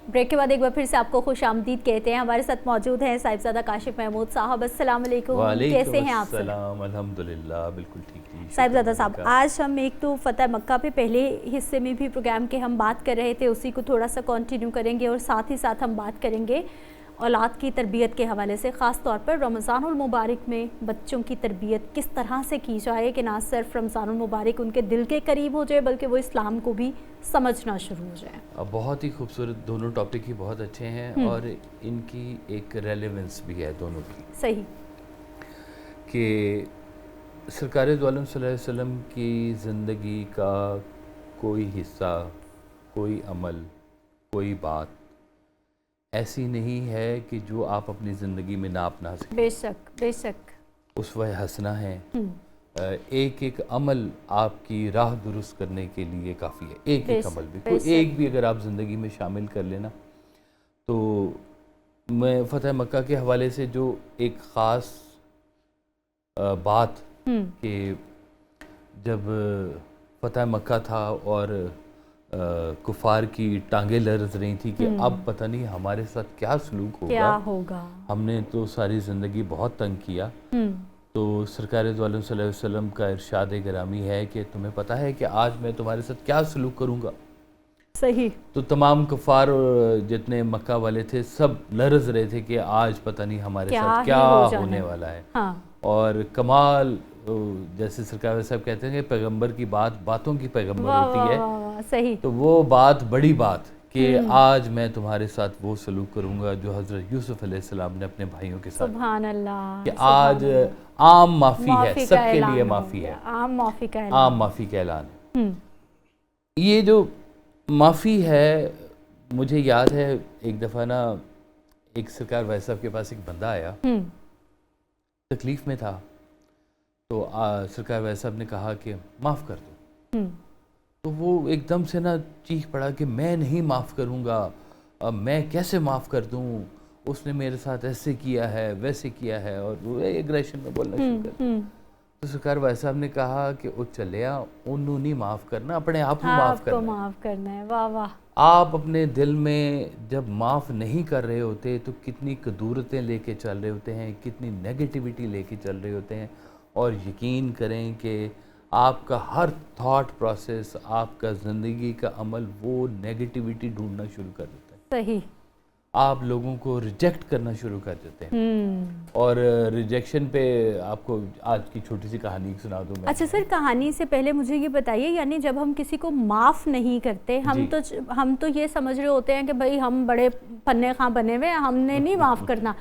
Break کے بعد ایک بار پھر سے آپ کو خوش آمدید کہتے ہیں. ہمارے ساتھ موجود ہیں صاحبزادہ کاشف محمود صاحب. السلام علیکم. کیسے ہیں آپ؟ السلام، الحمدللہ بالکل ٹھیک ہے صاحبزادہ صاحب. آج ہم ایک تو فتح مکہ پہ پہلے حصے میں بھی پروگرام کے ہم بات کر رہے تھے، اسی کو تھوڑا سا کنٹینیو کریں گے اور ساتھ ہی ساتھ ہم بات کریں گے اولاد کی تربیت کے حوالے سے، خاص طور پر رمضان المبارک میں بچوں کی تربیت کس طرح سے کی جائے کہ نہ صرف رمضان المبارک ان کے دل کے قریب ہو جائے بلکہ وہ اسلام کو بھی سمجھنا شروع ہو جائے. بہت ہی خوبصورت، دونوں ٹاپک ہی بہت اچھے ہیں اور ان کی ایک ریلیونس بھی ہے دونوں کی. صحیح کہ سرکار دو عالم صلی اللہ علیہ وسلم کی زندگی کا کوئی حصہ، کوئی عمل، کوئی بات ایسی نہیں ہے کہ جو آپ اپنی زندگی میں نہ اپنا سکیں. بے شک بے شک. اسوہ حسنہ ہے. ایک ایک عمل آپ کی راہ درست کرنے کے لیے کافی ہے. ایک ایک عمل بھی، کوئی ایک بھی اگر آپ زندگی میں شامل کر لینا. تو میں فتح مکہ کے حوالے سے جو ایک خاص بات کہ جب فتح مکہ تھا اور کفار کی ٹانگیں لرز رہی تھی کہ اب پتہ نہیں ہمارے ساتھ کیا سلوک ہوگا. ہم نے تو ساری زندگی بہت تنگ کیا. تو سرکار دو عالم صلی اللہ علیہ وسلم کا ارشاد گرامی ہے کہ تمہیں پتہ ہے کہ آج میں تمہارے ساتھ کیا سلوک کروں گا. صحیح. تو تمام کفار جتنے مکہ والے تھے سب لرز رہے تھے کہ آج پتہ نہیں ہمارے ساتھ کیا ہونے والا ہے. اور کمال، جیسے سرکار صاحب کہتے ہیں کہ پیغمبر کی بات باتوں کی پیغمبر ہوتی ہے. صحیح. تو وہ بات بڑی بات کہ آج میں تمہارے ساتھ وہ سلوک کروں گا جو حضرت یوسف علیہ السلام نے اپنے بھائیوں کے ساتھ. سبحان اللہ. کہ آج عام معافی ہے، سب کے لیے معافی ہے. عام معافی کا اعلان. یہ جو معافی ہے، مجھے یاد ہے ایک دفعہ نا ایک سرکار وائس صاحب کے پاس ایک بندہ آیا، تکلیف میں تھا. تو سرکار وائس صاحب نے کہا کہ معاف کر دو. تو وہ ایک دم سے نا چیخ پڑا کہ میں نہیں معاف کروں گا، میں کیسے معاف کر دوں، اس نے میرے ساتھ ایسے کیا ہے ویسے کیا ہے، اور وہ ایگریشن میں بولنا شروع کر دیا. تو سرکار وائس صاحب نے کہا کہ او چلیا انہوں نہیں معاف کرنا، اپنے آپ کو معاف کرنا ہے. واہ واہ. آپ اپنے دل میں جب معاف نہیں کر رہے ہوتے تو کتنی کدورتیں لے کے چل رہے ہوتے ہیں، کتنی نیگیٹیوٹی لے کے چل رہے ہوتے ہیں. اور یقین کریں کہ آپ کا ہر تھاٹ پروسیس، آپ کا زندگی کا عمل وہ نیگیٹیوٹی ڈھونڈنا شروع کر دیتا ہے. صحیح. آپ لوگوں کو ریجیکٹ کرنا شروع کر دیتے ہیں. اور ریجیکشن پہ آپ کو آج کی چھوٹی سی کہانی سنا دوں میں. اچھا سر، کہانی سے پہلے مجھے یہ بتائیے، یعنی جب ہم کسی کو معاف نہیں کرتے، ہم تو یہ سمجھ رہے ہوتے ہیں کہ بھائی ہم بڑے پنے خاں بنے ہوئے ہیں، ہم نے نہیں معاف کرنا،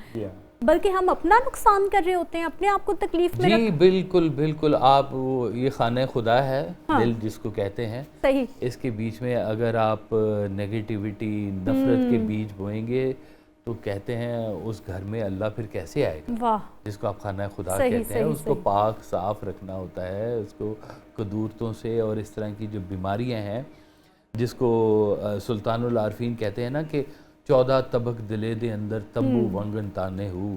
بلکہ ہم اپنا نقصان کر رہے ہوتے ہیں، اپنے آپ کو تکلیف میں. جی بالکل بالکل. آپ یہ خانہ خدا ہے دل جس کو کہتے ہیں. صحیح. اس کے بیچ میں اگر آپ نیگیٹیوٹی، نفرت کے بیج بوئیں گے تو کہتے ہیں اس گھر میں اللہ پھر کیسے آئے گا. واہ. جس کو آپ خانہ خدا کہتے ہیں، اس کو پاک صاف رکھنا ہوتا ہے، اس کو قدورتوں سے اور اس طرح کی جو بیماریاں ہیں، جس کو سلطان العارفین کہتے ہیں نا کہ 14 طبق دلے دے اندر تمبو ونگن تانے ہو،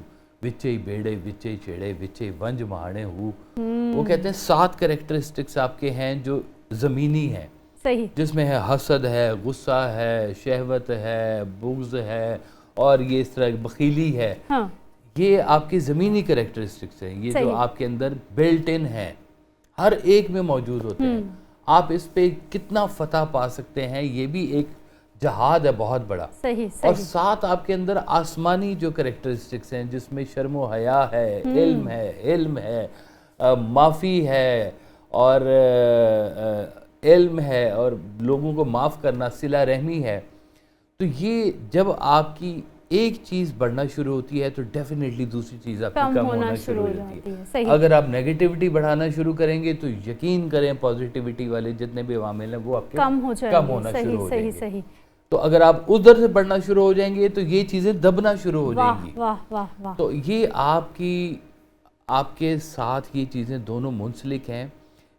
وچے بیڑے وچے چیڑے وچے ونج مہانے ہو. وہ کہتے ہیں 7 کریکٹرسٹکس آپ کے ہیں جو زمینی ہیں. صحیح. جس میں ہے حسد ہے، غصہ ہے، شہوت ہے، بغض ہے، اور یہ اس طرح بخیلی ہے. یہ آپ کی زمینی کریکٹرسٹکس ہیں، یہ جو آپ کے اندر بلٹ ان ہیں، ہر ایک میں موجود ہوتے ہیں. آپ اس پہ کتنا فتح پا سکتے ہیں، یہ بھی ایک جہاد ہے بہت بڑا. اور ساتھ آپ کے اندر آسمانی جو کریکٹرسٹکس ہیں جس میں شرم و حیا ہے، علم ہے، معافی ہے، اور علم ہے، اور لوگوں کو معاف کرنا، صلہ رحمی ہے. تو یہ جب آپ کی ایک چیز بڑھنا شروع ہوتی ہے تو ڈیفینیٹلی دوسری چیز آپ کی کم ہونا شروع ہو جاتی ہے. اگر آپ نیگیٹیوٹی بڑھانا شروع کریں گے تو یقین کریں پازیٹیوٹی والے جتنے بھی عوامل ہیں وہ آپ کے کم ہونا شروع ہو جائیں گے. تو اگر آپ ادھر سے بڑھنا شروع ہو جائیں گے تو یہ چیزیں دبنا شروع ہو جائیں گی. تو یہ آپ کے ساتھ یہ چیزیں دونوں منسلک ہیں.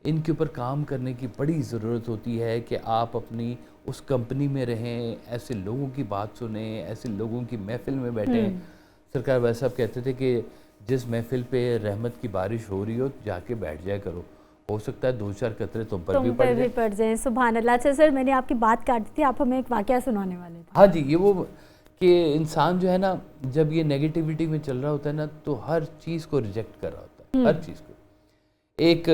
ان کے اوپر کام کرنے کی بڑی ضرورت ہوتی ہے کہ آپ اپنی اس کمپنی میں رہیں، ایسے لوگوں کی بات سنیں، ایسے لوگوں کی محفل میں بیٹھیں. سرکار وائس صاحب کہتے تھے کہ جس محفل پہ رحمت کی بارش ہو رہی ہو جا کے بیٹھ جایا کرو، ہو سکتا ہے 2-4 قطرے تم پر بھی پڑ جائیں. سبحان اللہ. اچھا سر، میں نے آپ کی بات کاٹ دی تھی، آپ ہمیں ایک واقعہ سنانے والے تھے. ہاں جی، یہ وہ کہ انسان جو ہے نا جب یہ نیگیٹیوٹی میں چل رہا ہوتا ہے نا تو ہر چیز کو ریجیکٹ کر رہا ہوتا ہے، ہر چیز کو. ایک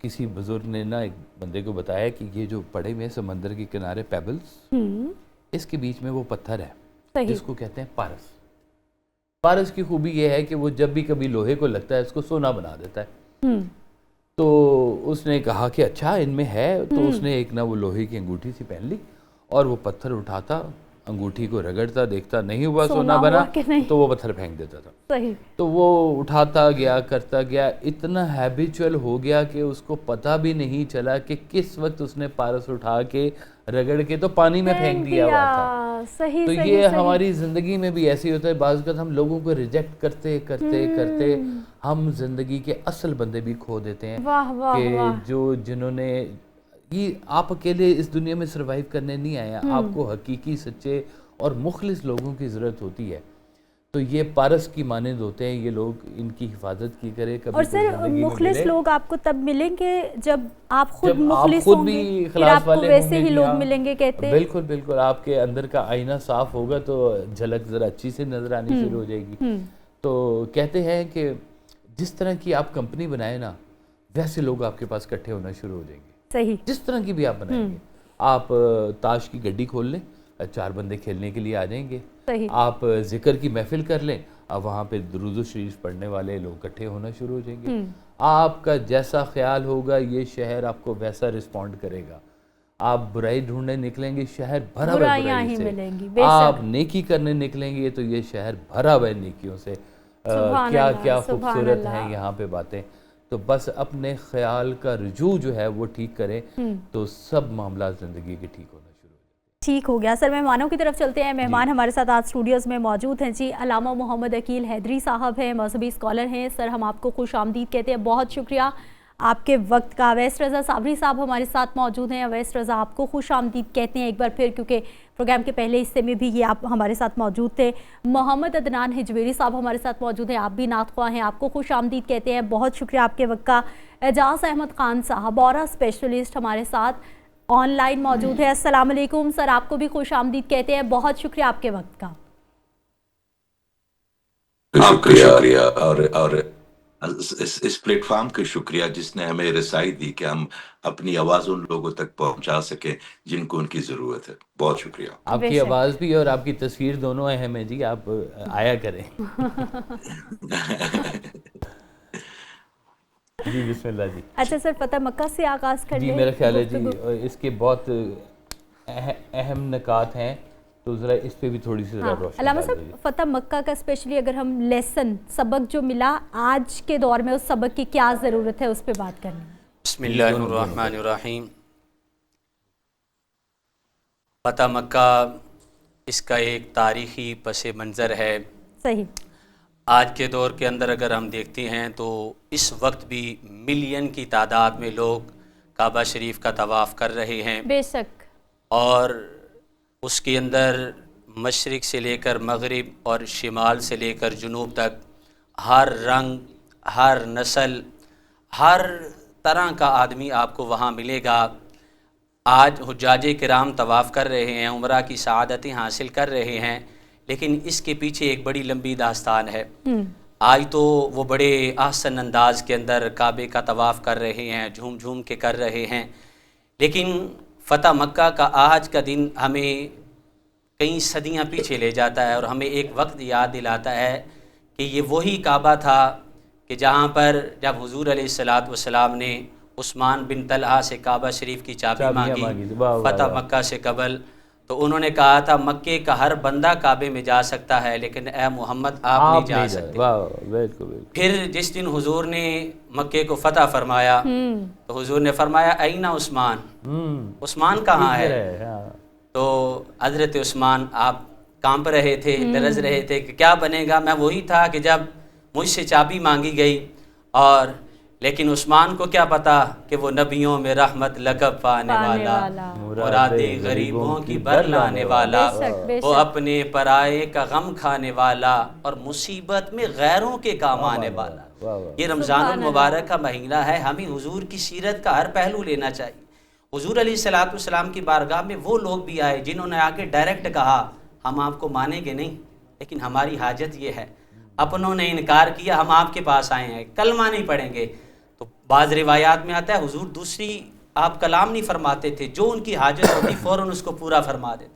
کسی بزرگ نے نا ایک بندے کو بتایا کہ یہ جو پڑے ہوئے سمندر کے کنارے پیبلز، اس کے بیچ میں وہ پتھر ہے جس کو کہتے ہیں پارس. پارس کی خوبی یہ ہے کہ وہ جب بھی کبھی لوہے کو لگتا ہے اس کو سونا بنا دیتا ہے. تو اس نے کہا کہ اچھا ان میں ہے، تو اس نے ایک نا وہ لوہے کی انگوٹھی سی پہن لی اور وہ پتھر اٹھاتا، انگوٹھی کو رگڑتا، دیکھتا نہیں ہوا سونا بنا تو وہ پتھر پھینک دیتا تھا. تو وہ اٹھاتا گیا کرتا گیا، اتنا ہیبیچول ہو گیا کہ اس کو پتہ بھی نہیں چلا کہ کس وقت اس نے پارس اٹھا کے رگڑ کے تو پانی میں پھینک دیا ہوا تھا. تو یہ ہماری زندگی میں بھی ایسے ہوتا ہے، بعض اوقات ہم لوگوں کو ریجیکٹ کرتے کرتے کرتے ہم زندگی کے اصل بندے بھی کھو دیتے ہیں کہ جنہوں نے یہ آپ اکیلے اس دنیا میں سروائیو کرنے نہیں آئے ہیں، آپ کو حقیقی سچے اور مخلص لوگوں کی ضرورت ہوتی ہے. تو یہ پارس کی مانند ہوتے ہیں یہ لوگ، ان کی حفاظت کی کرے. کبھی اور سر مخلص لوگ آپ کو تب ملیں گے جب آپ خود مخلص ہوں گے، پھر آپ کو ویسے ہی لوگ ملیں گے کہتے ہیں. بالکل بالکل، آپ کے اندر کا آئینہ صاف ہوگا تو جھلک ذرا اچھی سے نظر آنی شروع ہو جائے گی. تو کہتے ہیں کہ جس طرح کی آپ کمپنی بنائیں نا ویسے لوگ آپ کے پاس اکٹھے ہونا شروع ہو جائیں گے. صحیح، جس طرح کی بھی آپ بنائیں گے. آپ تاش کی گڈی کھول لیں، 4 بندے کھیلنے کے لیے آ جائیں گے. آپ ذکر کی محفل کر لیں، اب وہاں پہ درود و شریف پڑھنے والے لوگ اکٹھے ہونا شروع ہو جائیں گے. آپ کا جیسا خیال ہوگا یہ شہر آپ کو ویسا رسپونڈ کرے گا. آپ برائی ڈھونڈنے نکلیں گے، شہر بھرا ہوا برائی سے. آپ نیکی کرنے نکلیں گے تو یہ شہر بھرا ہوا نیکیوں سے. کیا کیا خوبصورت ہیں یہاں پہ باتیں. تو بس اپنے خیال کا رجوع جو ہے وہ ٹھیک کریں تو سب معاملات زندگی کے ٹھیک ہونا شروع ہو جاتے. ٹھیک ہو گیا. سر مہمانوں کی طرف چلتے ہیں. مہمان ہمارے ساتھ آج اسٹوڈیوز میں موجود ہیں جی. علامہ محمد عقیل حیدری صاحب ہیں، مذہبی اسکالر ہیں. سر ہم آپ کو خوش آمدید کہتے ہیں، بہت شکریہ آپ کے وقت کا. اویس رضا صابری صاحب ہمارے ساتھ موجود ہیں. اویس رضا آپ کو خوش آمدید کہتے ہیں ایک بار پھر، کیونکہ پروگرام کے پہلے حصے میں بھی یہ آپ ہمارے ساتھ موجود تھے. محمد عدنان ہجویری صاحب ہمارے ساتھ موجود ہیں، آپ بھی نعت خواہ ہیں، آپ کو خوش آمدید کہتے ہیں، بہت شکریہ آپ کے وقت کا. اعجاز احمد خان صاحب اورا اسپیشلسٹ ہمارے ساتھ آن لائن موجود ہے. السلام علیکم سر، آپ کو بھی خوش آمدید کہتے ہیں، بہت شکریہ آپ کے وقت کا. شکریہ اور اس پلیٹ فارم کا شکریہ جس نے ہمیں رسائی دی کہ ہم اپنی آواز ان لوگوں تک پہنچا سکیں جن کو ان کی ضرورت ہے. بہت شکریہ. آپ کی آواز بھی اور آپ کی تصویر دونوں اہم ہیں جی، آپ آیا کریں. جی بسم اللہ جی. اچھا سر، فتح مکہ سے آغاز کر لیں. جی میرا خیال ہے جی اس کے بہت اہم نکات ہیں، تو ذرا اس پہ بھی تھوڑی سی ذرا روشنی. علامہ صاحب، فتح مکہ کا اسپیشلی اگر ہم لیسن سبق جو ملا آج کے دور میں، اس سبق کی کیا ضرورت ہے اس پہ بات کریں. بسم اللہ الرحمن الرحیم. فتح مکہ اس کا ایک تاریخی پس منظر ہے. صحیح. آج کے دور کے اندر اگر ہم دیکھتے ہیں تو اس وقت بھی ملین کی تعداد میں لوگ کعبہ شریف کا طواف کر رہے ہیں. بے شک. اور اس کے اندر مشرق سے لے کر مغرب اور شمال سے لے کر جنوب تک ہر رنگ، ہر نسل، ہر طرح کا آدمی آپ کو وہاں ملے گا. آج حجاج کرام طواف کر رہے ہیں، عمرہ کی سعادتیں حاصل کر رہے ہیں، لیکن اس کے پیچھے ایک بڑی لمبی داستان ہے. آج تو وہ بڑے احسن انداز کے اندر کعبے کا طواف کر رہے ہیں، جھوم جھوم کے کر رہے ہیں، لیکن فتح مکہ کا آج کا دن ہمیں کئی صدیاں پیچھے لے جاتا ہے اور ہمیں ایک وقت یاد دلاتا ہے کہ یہ وہی کعبہ تھا کہ جہاں پر جب حضور علیہ السلام نے عثمان بن طلحہ سے کعبہ شریف کی چابی مانگی فتح مکہ سے قبل، تو انہوں نے کہا تھا مکے کا ہر بندہ کعبے میں جا سکتا ہے لیکن اے محمد آپ نہیں جا سکتے. پھر جس دن حضور نے مکے کو فتح فرمایا تو حضور نے فرمایا اینہ عثمان، عثمان کہاں ہے؟ تو حضرت عثمان آپ کانپ رہے تھے، لرز رہے تھے کہ کیا بنے گا. میں وہی تھا کہ جب مجھ سے چابی مانگی گئی، اور لیکن عثمان کو کیا پتا کہ وہ نبیوں میں رحمت لقب پانے والا، مرادیں غریبوں کی بھر لانے والا، وہ اپنے پرائے کا غم کھانے والا اور مصیبت میں غیروں کے کام آنے والا. یہ رمضان المبارک کا مہینہ ہے، ہمیں حضور کی سیرت کا ہر پہلو لینا چاہیے. حضور علیہ الصلوۃ والسلام کی بارگاہ میں وہ لوگ بھی آئے جنہوں نے آ کے ڈائریکٹ کہا ہم آپ کو مانیں گے نہیں لیکن ہماری حاجت یہ ہے. اپنوں نے انکار کیا, ہم آپ کے پاس آئے ہیں, کلمہ نہیں پڑھیں گے. تو بعض روایات میں آتا ہے حضور دوسری آپ کلام نہیں فرماتے تھے, جو ان کی حاجت ہوتی فوراً اس کو پورا فرما دیتے.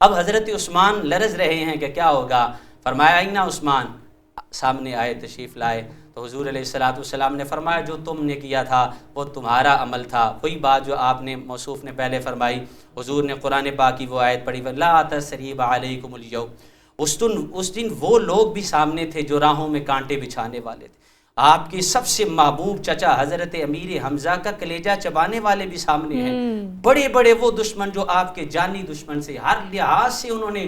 اب حضرت عثمان لرز رہے ہیں کہ کیا ہوگا, فرمایا اینا عثمان, سامنے آئے تشریف لائے. تو حضور علیہ الصلوۃ والسلام نے فرمایا جو تم نے کیا تھا وہ تمہارا عمل تھا, وہی بات جو آپ نے موصوف نے پہلے فرمائی. حضور نے قرآن پاک کی وہ آیت پڑھی لا تثریب علیکم الیوم. اس دن وہ لوگ بھی سامنے تھے جو راہوں میں کانٹے بچھانے والے تھے. آپ کے سب سے محبوب چچا حضرت امیر حمزہ کا کلیجہ چبانے والے بھی سامنے ہیں. بڑے بڑے وہ دشمن جو آپ کے جانی دشمن سے ہر لحاظ سے انہوں نے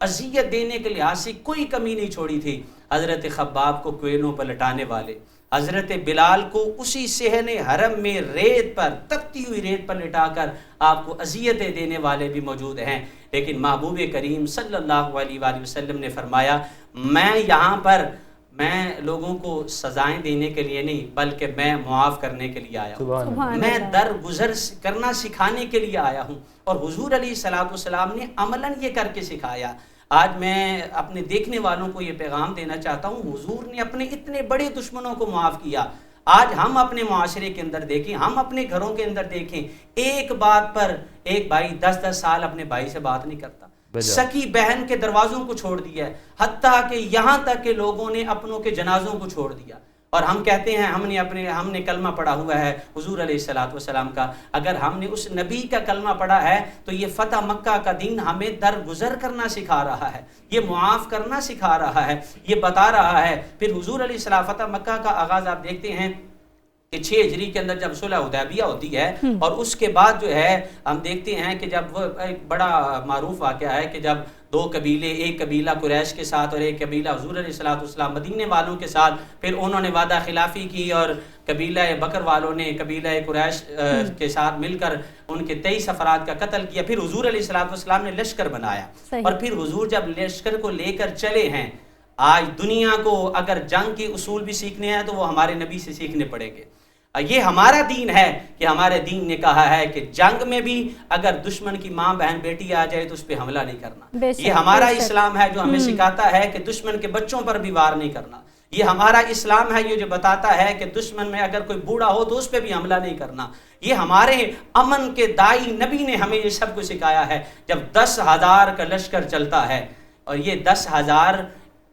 اذیت دینے کے لحاظ سے کوئی کمی نہیں چھوڑی تھی. حضرت خباب کو کوئنوں پر لٹانے والے, حضرت بلال کو اسی صحن حرم میں ریت پر, تپتی ہوئی ریت پر لٹا کر آپ کو اذیتیں دینے والے بھی موجود ہیں. لیکن محبوب کریم صلی اللہ علیہ وآلہ وسلم نے فرمایا میں یہاں پر میں لوگوں کو سزائیں دینے کے لیے نہیں بلکہ میں معاف کرنے کے لیے آیا ہوں, میں درگزر کرنا سکھانے کے لیے آیا ہوں. اور حضور علیہ الصلوۃ والسلام نے عملاً یہ کر کے سکھایا. آج میں اپنے دیکھنے والوں کو یہ پیغام دینا چاہتا ہوں, حضور نے اپنے اتنے بڑے دشمنوں کو معاف کیا. آج ہم اپنے معاشرے کے اندر دیکھیں, ہم اپنے گھروں کے اندر دیکھیں, ایک بات پر ایک بھائی 10 سال اپنے بھائی سے بات نہیں کرتا, سکی بہن کے دروازوں کو چھوڑ دیا ہے, حتیٰ کہ یہاں تک کہ لوگوں نے اپنوں کے جنازوں کو چھوڑ دیا. اور ہم کہتے ہیں ہم نے کلمہ پڑھا ہوا ہے حضور علیہ الصلوۃ والسلام کا. اگر ہم نے اس نبی کا کلمہ پڑھا ہے تو یہ فتح مکہ کا دن ہمیں درگزر کرنا سکھا رہا ہے, یہ معاف کرنا سکھا رہا ہے, یہ بتا رہا ہے. پھر حضور علیہ السلام فتح مکہ کا آغاز آپ دیکھتے ہیں کہ 6 ہجری کے اندر جب صلح حدیبیہ ہوتی ہے, اور اس کے بعد جو ہے ہم دیکھتے ہیں کہ جب وہ ایک بڑا معروف واقعہ ہے کہ جب 2 قبیلے, ایک قبیلہ قریش کے ساتھ اور ایک قبیلہ حضور علیہ الصلوۃ والسلام مدینے والوں کے ساتھ, پھر انہوں نے وعدہ خلافی کی اور قبیلہ بکر والوں نے قبیلہ قریش کے ساتھ مل کر ان کے 23 افراد کا قتل کیا. پھر حضور علیہ الصلوۃ والسلام نے لشکر بنایا, اور پھر حضور جب لشکر کو لے کر چلے ہیں, آج دنیا کو اگر جنگ کے اصول بھی سیکھنے ہیں تو وہ ہمارے نبی سے سیکھنے پڑیں گے. یہ ہمارا دین ہے کہ ہمارے دین نے کہا ہے کہ جنگ میں بھی اگر دشمن کی ماں بہن بیٹی آ جائے تو اس پہ حملہ نہیں کرنا. یہ ہمارا اسلام ہے جو ہمیں سکھاتا ہے کہ دشمن کے بچوں پر بھی وار نہیں کرنا. یہ ہمارا اسلام ہے یہ جو بتاتا ہے کہ دشمن میں اگر کوئی بوڑھا ہو تو اس پہ بھی حملہ نہیں کرنا. یہ ہمارے امن کے دائی نبی نے ہمیں یہ سب کو سکھایا ہے. جب 10,000 کا لشکر چلتا ہے, اور یہ 10,000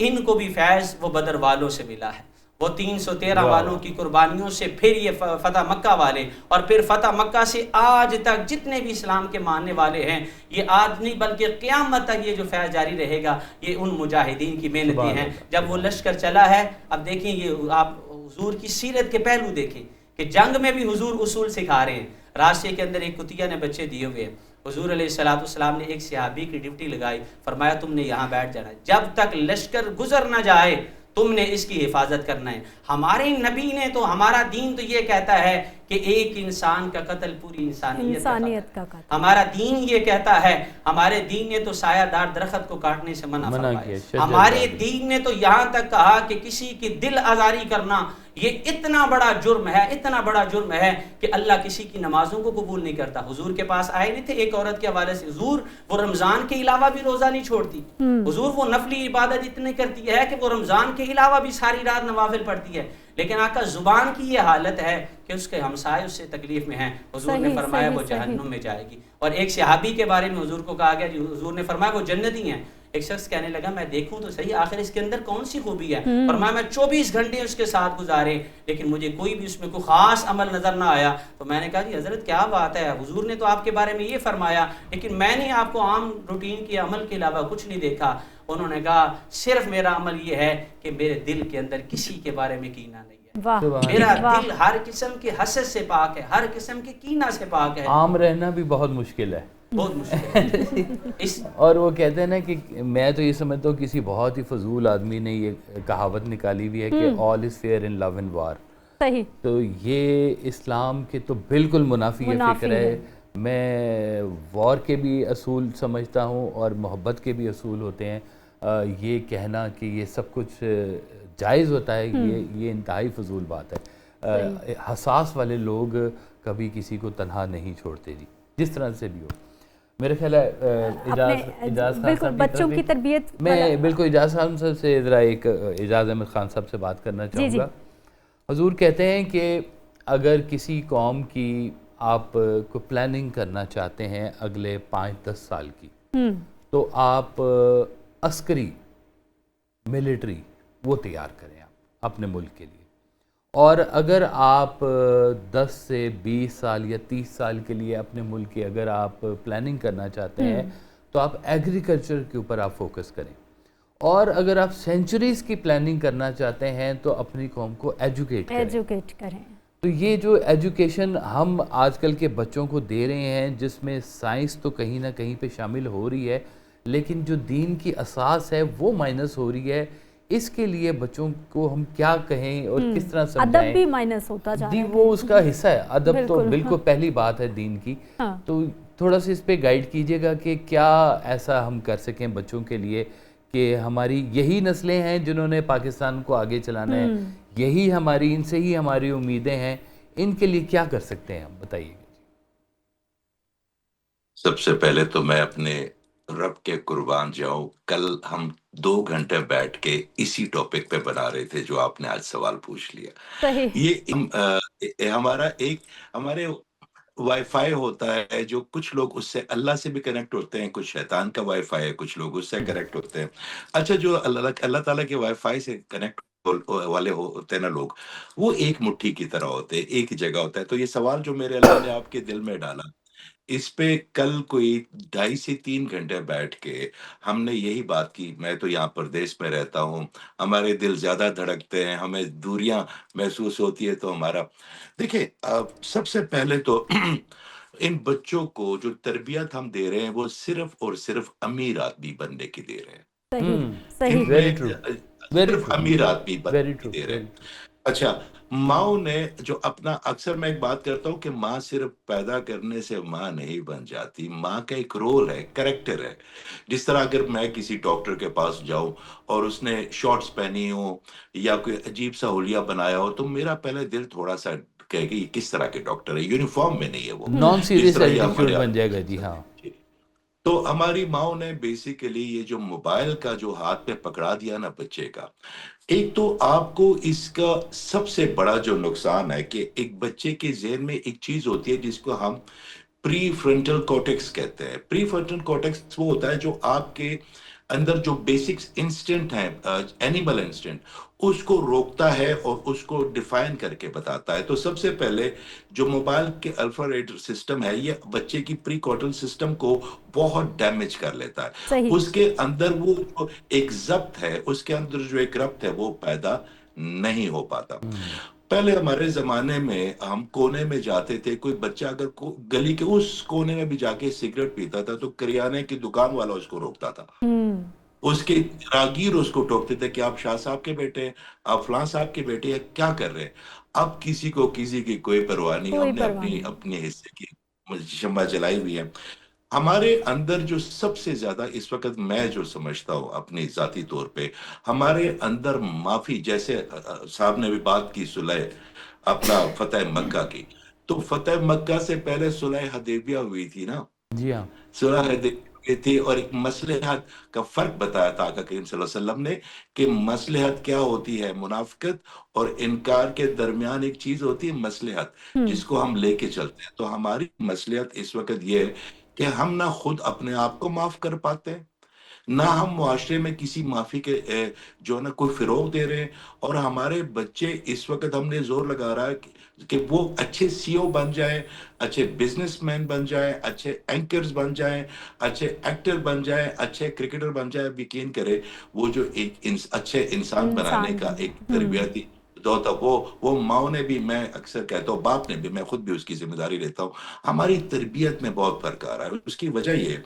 ان کو بھی فیض وہ بدر والوں سے ملا ہے, وہ 313 والوں کی قربانیوں سے, پھر یہ فتح مکہ والے, اور پھر فتح مکہ سے آج تک جتنے بھی اسلام کے ماننے والے ہیں, یہ آج نہیں بلکہ قیامت تک یہ جو فیض جاری رہے گا یہ ان مجاہدین کی محنتیں ہیں. جب وہ لشکر چلا ہے, اب دیکھیں یہ آپ حضور کی سیرت کے پہلو دیکھیں کہ جنگ میں بھی حضور اصول سکھا رہے ہیں. راستے کے اندر ایک کتیا نے بچے دیے ہوئے ہیں, حضور علیہ الصلوۃ والسلام نے ایک صحابی کی ڈیوٹی لگائی, فرمایا تم نے یہاں بیٹھ جانا ہے, جب تک لشکر گزر نہ جائے تم نے اس کی حفاظت کرنا ہے. ہمارے نبی نے تو, ہمارا دین تو یہ کہتا ہے کہ ایک انسان کا قتل پوری انسانیت کا قتل. ہمارا دین یہ کہتا ہے, ہمارے دین نے تو سایہ دار درخت کو کاٹنے سے منع فرمایا. ہمارے دین نے تو یہاں تک کہا کہ کسی کی دل آزاری کرنا یہ اتنا بڑا جرم ہے, اتنا بڑا جرم ہے کہ اللہ کسی کی نمازوں کو قبول نہیں کرتا. حضور کے پاس آئے نہیں تھے ایک عورت کے حوالے سے, حضور وہ رمضان کے علاوہ بھی روزہ نہیں چھوڑتی, حضور وہ نفلی عبادت اتنی کرتی ہے کہ وہ رمضان کے علاوہ بھی ساری رات نوافل پڑھتی ہے, لیکن آقا زبان کی یہ حالت ہے کہ اس کے ہمسائے اس سے تکلیف میں ہیں. حضور نے فرمایا وہ جہنم میں جائے گی. اور ایک صحابی کے بارے میں حضور کو کہا گیا, حضور نے فرمایا وہ جنتی ہیں. ایک شخص کہنے لگا میں دیکھوں تو صحیح آخر اس کے اندر کون سی خوبی ہے, فرمایا میں 24 گھنٹے اس کے ساتھ گزارے لیکن مجھے کوئی بھی اس میں کوئی خاص عمل نظر نہ آیا. تو میں نے کہا جی حضرت کیا بات ہے, حضور نے تو آپ کے بارے میں یہ فرمایا لیکن میں نے آپ کو عام روٹین کے عمل کے علاوہ کچھ نہیں دیکھا. انہوں نے کہا صرف میرا عمل یہ ہے کہ میرے دل کے اندر کسی کے بارے میں کینہ نہیں ہے, میرا دل ہر قسم کے حسد سے پاک ہے, ہر قسم کے کینہ سے پاک ہے. عام رہنا بھی بہت مشکل ہے, بہت مشکل. اور وہ کہتے ہیں نا کہ میں تو یہ سمجھتا ہوں کسی بہت ہی فضول آدمی نے یہ کہاوت نکالی ہوئی ہے کہ all is fair in love and war. تو یہ اسلام کے تو بالکل منافی فکر ہے. میں وار کے بھی اصول سمجھتا ہوں اور محبت کے بھی اصول ہوتے ہیں. یہ کہنا کہ یہ سب کچھ جائز ہوتا ہے یہ انتہائی فضول بات ہے. حساس والے لوگ کبھی کسی کو تنہا نہیں چھوڑتے جی، جس طرح سے بھی ہو. میرے خیال ہے اجاز خان صاحب بچوں کی تربیت میں بالکل اجاز خان صاحب سے ذرا ایک اعجاز احمد خان صاحب سے بات کرنا چاہوں گا. حضور کہتے ہیں کہ اگر کسی قوم کی آپ کو پلاننگ کرنا چاہتے ہیں اگلے 5-10 سال کی، تو آپ عسکری ملٹری وہ تیار کریں آپ اپنے ملک کے لیے. اور اگر آپ 10 سے 20 سال یا 30 سال کے لیے اپنے ملک کی اگر آپ پلاننگ کرنا چاہتے ہیں تو آپ ایگریکلچر کے اوپر آپ فوکس کریں. اور اگر آپ سینچریز کی پلاننگ کرنا چاہتے ہیں تو اپنی قوم کو ایجوکیٹ کریں. تو یہ جو ایجوکیشن ہم آج کل کے بچوں کو دے رہے ہیں، جس میں سائنس تو کہیں نہ کہیں پہ شامل ہو رہی ہے، لیکن جو دین کی اساس ہے وہ مائنس ہو رہی ہے. اس کے لیے بچوں کو ہم کیا کہیں اور کس طرح سمجھائیں؟ ادب بھی مائنس ہوتا جا رہا ہے. وہ اس کا حصہ ہے، ادب تو بالکل پہلی بات ہے دین کی. تو تھوڑا سا اس پہ گائیڈ کیجئے گا کہ کیا ایسا ہم کر سکیں بچوں کے لیے کہ ہماری یہی نسلیں ہیں جنہوں نے پاکستان کو آگے چلانا ہے، یہی ہماری، ان سے ہی ہماری امیدیں ہیں، ان کے لیے کیا کر سکتے ہیں ہم، بتائیے گا. سب سے پہلے تو میں اپنے رب کے قربان جاؤں، کل ہم 2 گھنٹے بیٹھ کے اسی ٹاپک پہ بنا رہے تھے جو آپ نے آج سوال پوچھ لیا. یہ ہمارے وائی فائی ہوتا ہے جو کچھ لوگ اس سے اللہ سے بھی کنیکٹ ہوتے ہیں، کچھ شیطان کا وائی فائی ہے، کچھ لوگ اس سے کنیکٹ ہوتے ہیں. اچھا، جو اللہ تعالیٰ کے وائی فائی سے کنیکٹ والے ہوتے ہیں نا لوگ، وہ ایک مٹھی کی طرح ہوتے ہیں، ایک جگہ ہوتا ہے. تو یہ سوال جو میرے اللہ نے آپ کے دل میں ڈالا، اس پہ کل کوئی 2.5 سے 3 گھنٹے بیٹھ کے ہم نے یہی بات کی. میں تو یہاں پردیس میں رہتا ہوں، ہمارے دل زیادہ دھڑکتے ہیں، ہمیں دوریاں محسوس ہوتی ہے. تو ہمارا دیکھیں، سب سے پہلے تو ان بچوں کو جو تربیت ہم دے رہے ہیں وہ صرف اور صرف امیر آدمی بننے کی دے رہے ہیں. صرف امیر آدمی بننے کی دے رہے ہیں. اچھا، ماں نے جو اپنا، اکثر میں ایک بات کرتا ہوں کہ ماں صرف پیدا کرنے سے ماں نہیں بن جاتی. ماں کا ایک رول ہے، کریکٹر ہے. جس طرح اگر میں کسی ڈاکٹر کے پاس جاؤں اور اس نے شارٹس پہنی ہو یا کوئی عجیب سا حلیہ بنایا ہو، تو میرا پہلے دل تھوڑا سا کہے گا یہ کس طرح کے ڈاکٹر ہے، یونیفارم میں نہیں ہے وہ. نان جس سیریس طرح یہ ایٹیٹیوڈ ہمارے بن جائے گا. جی ہاں. تو ہماری ماں نے بیسیکلی یہ جو موبائل کا جو ہاتھ میں پکڑا دیا نا بچے کا، ایک تو آپ کو اس کا سب سے بڑا جو نقصان ہے کہ ایک بچے کے ذہن میں ایک چیز ہوتی ہے جس کو ہم پری فرنٹل کورٹیکس کہتے ہیں. پری فرنٹل کورٹیکس وہ ہوتا ہے جو آپ کے اندر جو بیسکس انسٹنٹ ہیں، اینیمل انسٹنٹ، اس کو روکتا ہے اور اس کو ڈیفائن کر کے بتاتا ہے. تو سب سے پہلے جو موبائل کے الفا ریڈر سسٹم ہے، یہ بچے کی پری کورٹل سسٹم کو بہت ڈیمیج کر لیتا ہے. اس کے اندر وہ جو ایک ضبط ہے، اس کے اندر جو ایک ربط ہے وہ پیدا نہیں ہو پاتا. پہلے ہمارے زمانے میں ہم کونے میں جاتے تھے، کوئی بچہ اگر گلی کے اس کونے میں بھی جا کے سگریٹ پیتا تھا تو کریانے کی دکان والا اس کو روکتا تھا. اس کے راگیر اس کو ٹوکتے تھے کہ آپ شاہ صاحب کے بیٹے ہیں، آپ فلاں صاحب کے بیٹے ہیں، کیا کر رہے ہیں. اب کسی کی کوئی پرواہ نہیں. ہم نے اپنے حصے کی شمع جلائی ہوئی ہے. ہمارے اندر جو سب سے زیادہ اس وقت میں جو سمجھتا ہوں اپنی ذاتی طور پہ، ہمارے اندر معافی، جیسے صاحب نے بھی بات کی صلح اپنا فتح مکہ کی، تو فتح مکہ سے پہلے صلح حدیبیہ ہوئی تھی نا. جی ہاں. صلح حدیبیہ تھی اور ایک مصلحت کا فرق بتایا تھا آقا کریم صلی اللہ علیہ وسلم نے کہ مصلحت کیا ہوتی ہے. منافقت اور انکار کے درمیان ایک چیز ہوتی ہے مصلحت، جس کو ہم لے کے چلتے ہیں. تو ہماری مصلحت اس وقت یہ ہے کہ ہم نہ خود اپنے آپ کو معاف کر پاتے ہیں، نہ ہم معاشرے میں کسی معافی کے جو نا کوئی فروغ دے رہے ہیں. اور ہمارے بچے اس وقت ہم نے زور لگا رہا ہے کہ وہ اچھے سی او بن جائیں، اچھے بزنس مین بن جائیں، اچھے اینکرز بن جائیں، اچھے ایکٹر بن جائیں، اچھے کرکٹر بن جائیں. یقین کرے وہ جو ایک اچھے انسان بنانے کا ایک تربیتی دو تھا، وہ ماں نے بھی، میں اکثر کہتا ہوں باپ نے بھی، میں خود بھی اس کی ذمہ داری لیتا ہوں، ہماری تربیت میں بہت فرق آ رہا ہے. اس کی وجہ یہ ہے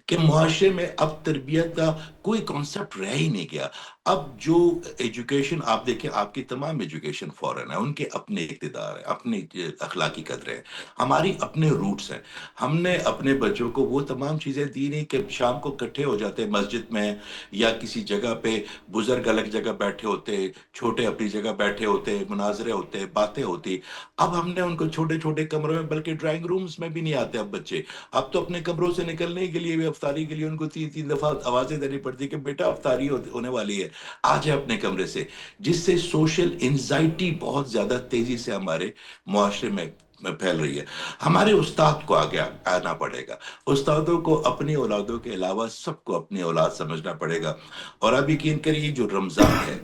کہ معاشرے میں اب تربیت کا کوئی کانسیپٹ رہ ہی نہیں گیا. اب جو ایجوکیشن آپ دیکھیں، آپ کی تمام ایجوکیشن فورن ہے، ان کے اپنے اقتدار ہیں، اپنی اخلاقی قدریں ہیں، ہماری اپنے روٹس ہیں. ہم نے اپنے بچوں کو وہ تمام چیزیں دی نہیں کہ شام کو اکٹھے ہو جاتے مسجد میں یا کسی جگہ پہ، بزرگ الگ جگہ بیٹھے ہوتے، چھوٹے اپنی جگہ بیٹھے ہوتے، مناظرے ہوتے، باتیں ہوتی. اب ہم نے ان کو چھوٹے چھوٹے کمروں میں، بلکہ ڈرائنگ رومز میں بھی نہیں آتے اب بچے. اب تو اپنے کمروں سے نکلنے کے لیے بھی، افطاری کے لیے ان کو 3 دفعہ آوازیں دینی پڑتی کہ بیٹا افطاری ہونے والی ہے، آ جائے اپنے کمرے سے. جس سے سوشل انزائٹی بہت زیادہ تیزی سے ہمارے معاشرے میں پھیل رہی ہے. ہمارے استاد کو آگے آنا پڑے گا. استادوں کو اپنی اولادوں کے علاوہ سب کو اپنی اولاد سمجھنا پڑے گا. اور اب یقین کریے جو رمضان ہے،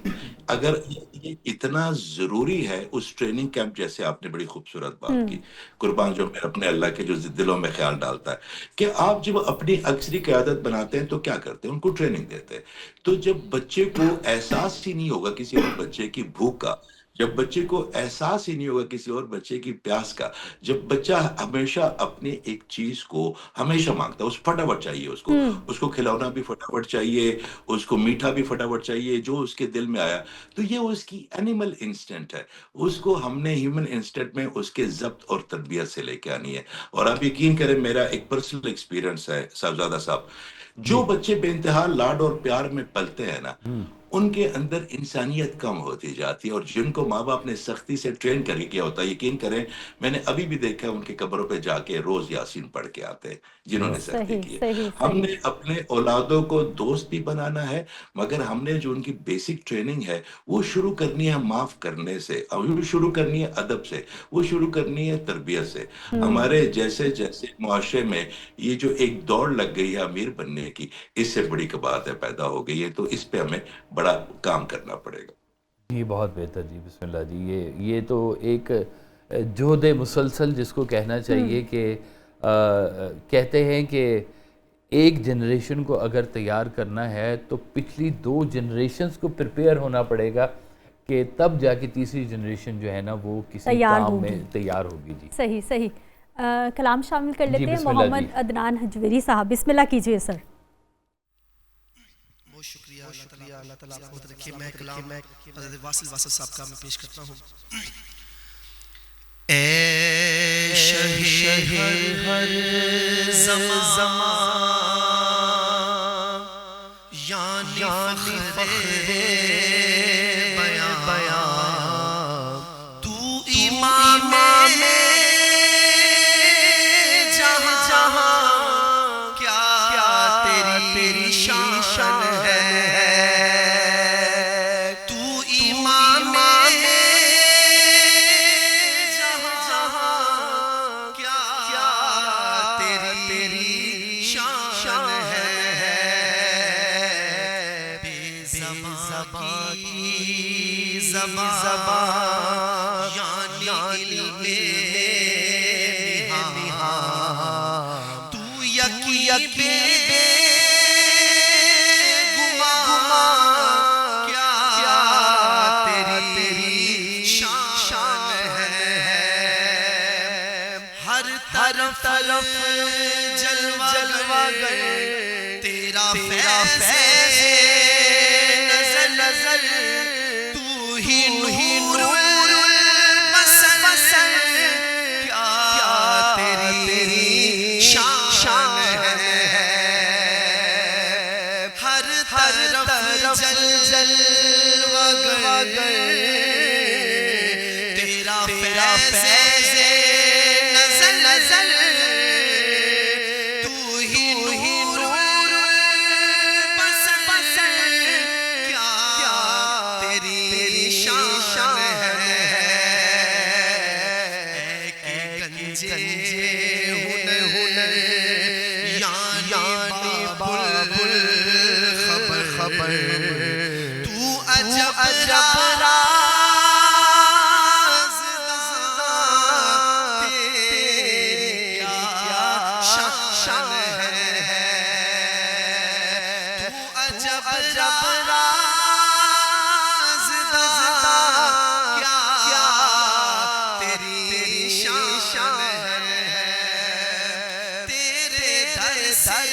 اگر یہ اتنا ضروری ہے، اس ٹریننگ کیمپ جیسے آپ نے بڑی خوبصورت بات کی، قربان جو میں اپنے اللہ کے جو دلوں میں خیال ڈالتا ہے کہ آپ جب اپنی اکثری قیادت بناتے ہیں تو کیا کرتے ہیں؟ ان کو ٹریننگ دیتے ہیں. تو جب بچے کو احساس ہی نہیں ہوگا کسی اور بچے کی بھوک کا، جب بچے کو احساس ہی نہیں ہوگا کسی اور بچے کی پیاس کا، جب بچہ ہمیشہ اپنی ایک چیز کو ہمیشہ مانگتا ہے، اس فٹافٹ چاہیے اس کو کھلونا بھی فٹافٹ چاہیے، اس کو میٹھا بھی فٹافٹ چاہیے، جو اس کے دل میں آیا. تو یہ اس کی اینیمل انسٹنٹ ہے، اس کو ہم نے ہیومن انسٹنٹ میں اس کے ضبط اور تربیت سے لے کے آنی ہے. اور آپ یقین کریں، میرا ایک پرسنل ایکسپیرینس ہے صاحبزادہ صاحب، جو بچے بے انتہا لاڈ اور پیار میں پلتے ہیں نا، ان کے اندر انسانیت کم ہوتی جاتی ہے. اور جن کو ماں باپ نے سختی سے ٹرین کر کے کیا ہوتا ہے، یقین کریں میں نے ابھی بھی دیکھا ان کے قبروں پہ جا کے روز یاسین پڑھ کے آتے ہیں جنہوں نے سختی صحیح کی ہے. صحیح ہم صحیح. نے اپنے اولادوں کو دوست بھی بنانا ہے، مگر ہم نے جو ان کی بیسک ٹریننگ ہے وہ شروع کرنی ہے معاف کرنے سے، اور وہ شروع کرنی ہے ادب سے، وہ شروع کرنی ہے تربیت سے. ہمارے جیسے جیسے معاشرے میں یہ جو ایک دوڑ لگ گئی ہے امیر بننے کی، اس سے بڑی باتیں پیدا ہو گئی ہے. تو اس پہ ہمیں بڑا کام کرنا پڑے گا. جی بہت بہتر جی، بسم اللہ جی. یہ تو ایک جہد مسلسل جس کو کہنا چاہیے کہ کہتے ہیں کہ ایک جنریشن کو اگر تیار کرنا ہے تو پچھلی 2 جنریشنز کو پریپیئر ہونا پڑے گا کہ تب جا کے تیسری جنریشن جو ہے نا وہ کسی کام میں تیار ہوگی. جی صحیح صحیح. کلام شامل کر لیتے ہیں. بسم اللہ محمد عدنان حجویری صاحب، بسم اللہ کیجئے سر. بہت شکریہ اللہ تعالیٰ آپ کو رکھے. میں کلام حضرت واصل صاحب کا میں پیش کرتا ہوں. اے شہ ہر زمان یعنی فخر بیان، تو امام جہاں، کیا تیری شان ہے. تو امام جہاں، کیا تیری شان ہے. بے زباں کی زبان یعنی علم نہاں، تو یکی بے گمان، کیا تیری شان ہے. ہر طرف جلوہ گر تیرا فیض نظر، تو ہی نور بسر، کیا تیری شان ہے. ہر طرف جلوہ گر تیرا فیض نظر، تو ہی نور بسر، کیا تیری شان ہے. اے گنجے ہنر یعنی بلبل خبر، تو عجب تیری کیا شان ہے. تو عجب کیا تیری شان ہے. تیرے در سے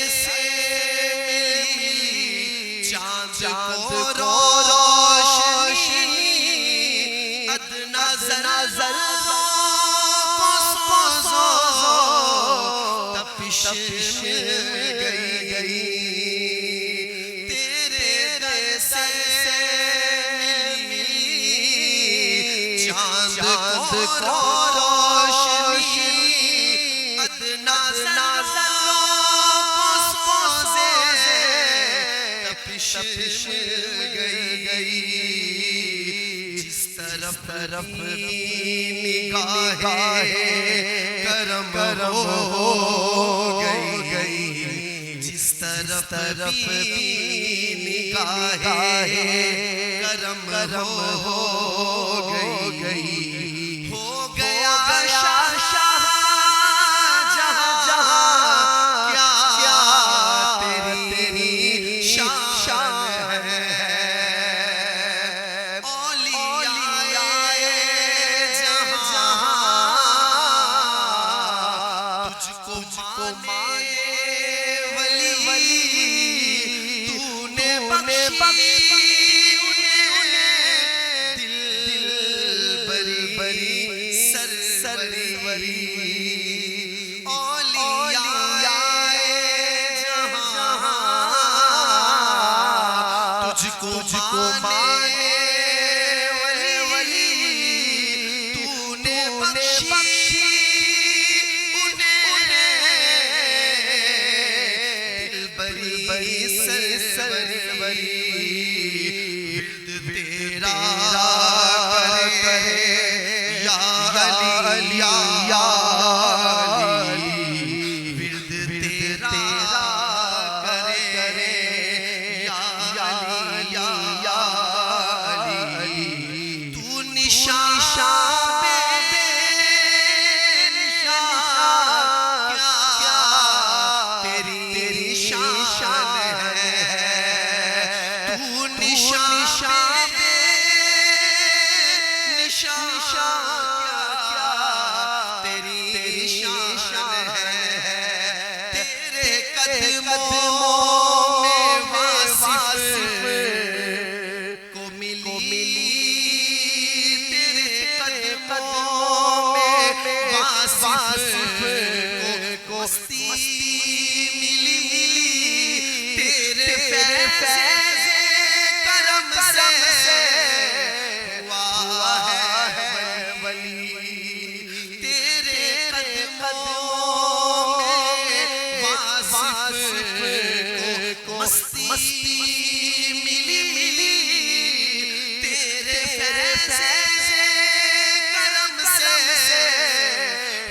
ملی چاند کو روشنی ادنا تپش گئی جس طرف نگاہ کرم ہو گئی جس طرف نگاہ کرم ہو گئی ہو گیا شاہ جہاں کیا تیری شان ہے اولیاء جہاں تجھ کو مانے ولی تو نے بخشی دل بری سروری اولیاء جہاں تجھ کو مانے ولی تو نے بخشی دل بری سروری تیرا کرے یا علی یا علی ورد تیرا کرے یا علی یا علی تو نشان بے نشان کیا تیری شان ہے تو نشان بے نشان کیا تیری شان ہے تیرے قدموں میں واصف کو ملی تیرے قدموں میں واصف کو مستی ملی تیرے فیض کرم سے ہوا ہے ولی تیرے قدموں میں واصف کو مستی ملی تیرے فیض کرم سے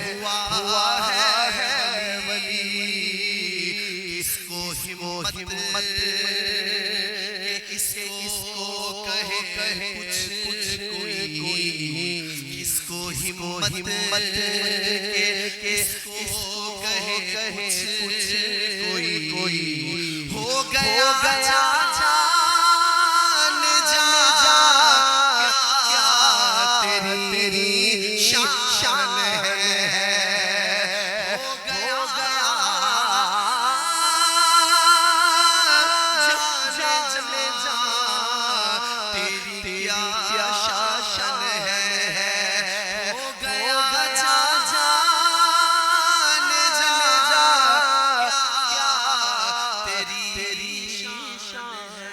ہوا ہے ولی اس کو ہمت اس کو کہے کچھ کوئی اس کو ہمت اس کو کہے کچھ کوئی ہو گیا جان جا کیا تیری شان ہے ہو گیا جا تیری کیا شان ہے ہو گیا جان جا کیا تیری شان ہے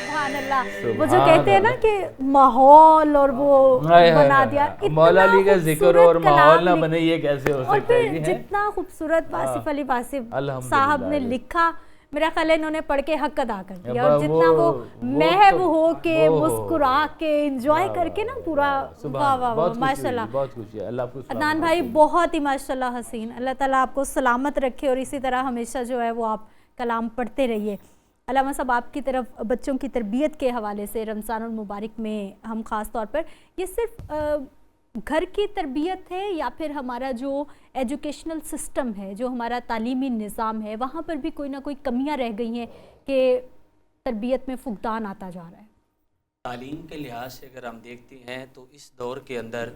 سبحان اللہ. وہ جو کہتے ہیں نا کہ ماحول اور وہ بنا دیا, مولا علی کا ذکر اور ماحول نہ بنے یہ کیسے ہو سکتا ہے؟ اور جتنا خوبصورت واصف علی واصف صاحب نے لکھا, میرا خیال ہے انہوں نے پڑھ کے حق ادا کر دیا, اور جتنا وہ محو ہو کے مسکرا کے انجوائے کر کے نا پورا, واہ واہ واہ ماشاءاللہ. بہت خوشی ہے. اللہ آپ کو عدنان بھائی بہت ہی ماشاءاللہ حسین, اللہ تعالیٰ آپ کو سلامت رکھے اور اسی طرح ہمیشہ جو ہے وہ آپ کلام پڑھتے رہیے. علامہ صاحب آپ کی طرف بچوں کی تربیت کے حوالے سے رمضان المبارک میں ہم خاص طور پر, یہ صرف گھر کی تربیت ہے یا پھر ہمارا جو ایجوکیشنل سسٹم ہے, جو ہمارا تعلیمی نظام ہے, وہاں پر بھی کوئی نہ کوئی کمیاں رہ گئی ہیں کہ تربیت میں فقدان آتا جا رہا ہے؟ تعلیم کے لحاظ سے اگر ہم دیکھتے ہیں تو اس دور کے اندر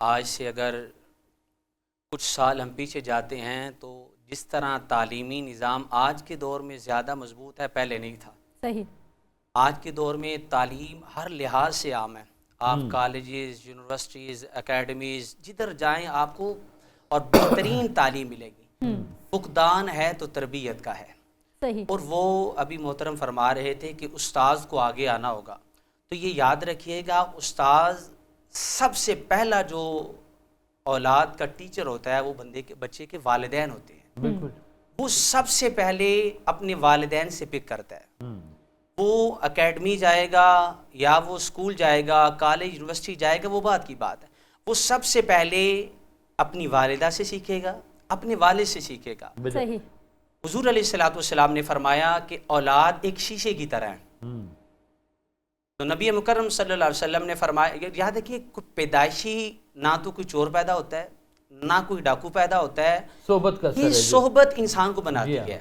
آج سے اگر کچھ سال ہم پیچھے جاتے ہیں تو جس طرح تعلیمی نظام آج کے دور میں زیادہ مضبوط ہے, پہلے نہیں تھا. صحیح. آج کے دور میں تعلیم ہر لحاظ سے عام ہے. آپ کالجز, یونیورسٹیز, اکیڈمیز جدھر جائیں آپ کو اور بہترین تعلیم ملے گی. فقدان ہے تو تربیت کا ہے. صحیح. اور وہ ابھی محترم فرما رہے تھے کہ استاذ کو آگے آنا ہوگا. تو یہ یاد رکھیے گا استاذ سب سے پہلا جو اولاد کا ٹیچر ہوتا ہے وہ بچے کے والدین ہوتے ہیں. بالکل. وہ سب سے پہلے اپنے والدین سے پک کرتا ہے. وہ اکیڈمی جائے گا یا وہ اسکول جائے گا، کالج یونیورسٹی جائے گا، وہ بات کی بات ہے. وہ سب سے پہلے اپنی والدہ سے سیکھے گا، اپنے والد سے سیکھے گا. صحیح. حضور علیہ الصلوۃ والسلام نے فرمایا کہ اولاد ایک شیشے کی طرح ہے. تو نبی مکرم صلی اللہ علیہ وسلم نے فرمایا، یاد رکھیے پیدائشی نہ تو کوئی چور پیدا ہوتا ہے نہ کوئی ڈاکو پیدا ہوتا ہے، صحبت کا یہ صحبت انسان کو بناتی ہے.